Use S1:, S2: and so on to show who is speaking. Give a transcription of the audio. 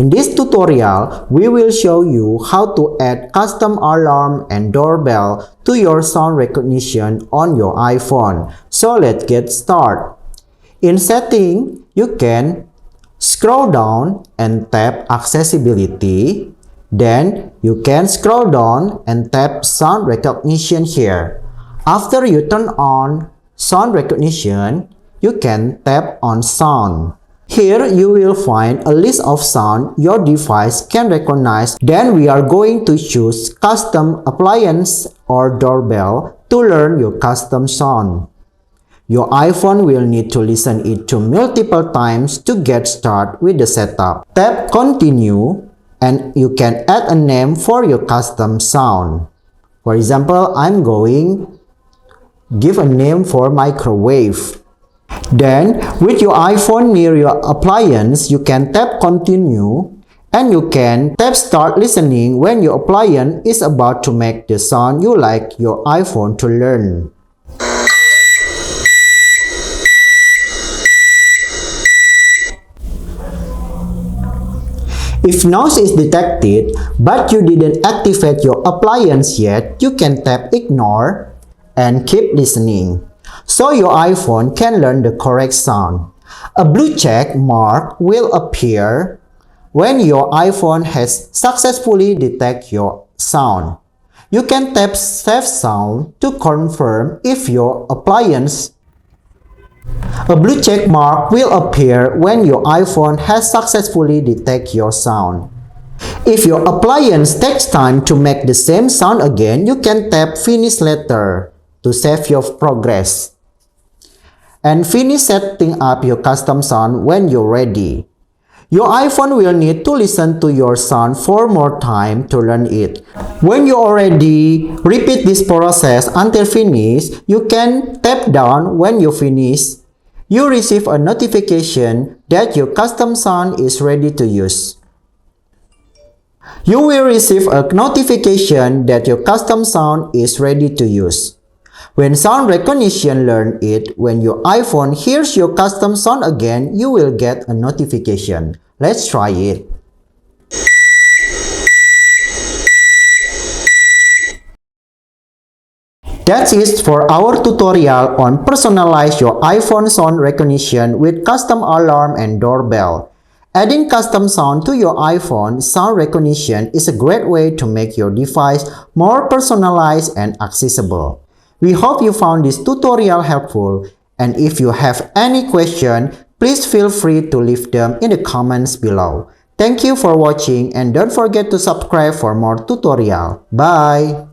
S1: In this tutorial, we will show you how to add custom alarm and doorbell to your sound recognition on your iPhone. So let's get started. In Setting, you can scroll down and tap Accessibility. Then you can scroll down and tap Sound Recognition here. After you turn on Sound Recognition, you can tap on Sound. Here you will find a list of sound your device can recognize. Then we are going to choose Custom Appliance or Doorbell to learn your custom sound. Your iPhone will need to listen it to multiple times to get started with the setup. Tap Continue and you can add a name for your custom sound. For example, I'm going to give a name for microwave. Then, with your iPhone near your appliance, you can tap Continue and you can tap Start Listening when your appliance is about to make the sound you like your iPhone to learn. If noise is detected but you didn't activate your appliance yet, you can tap Ignore and keep listening, so your iPhone can learn the correct sound. A blue check mark will appear when your iPhone has successfully detected your sound. You can tap Save Sound to confirm if your appliance. A blue check mark will appear when your iPhone has successfully detected your sound. If your appliance takes time to make the same sound again, you can tap Finish Later to save your progress. And finish setting up your custom sound when you're ready. Your iPhone will need to listen to your sound for more time to learn it. When you already repeat this process until finish, you can tap down when you finish. You receive a notification that your custom sound is ready to use. You will receive a notification that your custom sound is ready to use. When sound recognition learns it, when your iPhone hears your custom sound again, you will get a notification. Let's try it. That's it for our tutorial on Personalize Your iPhone sound recognition with custom alarm and doorbell. Adding custom sound to your iPhone sound recognition is a great way to make your device more personalized and accessible. We hope you found this tutorial helpful, and if you have any question, please feel free to leave them in the comments below. Thank you for watching and don't forget to subscribe for more tutorial. Bye!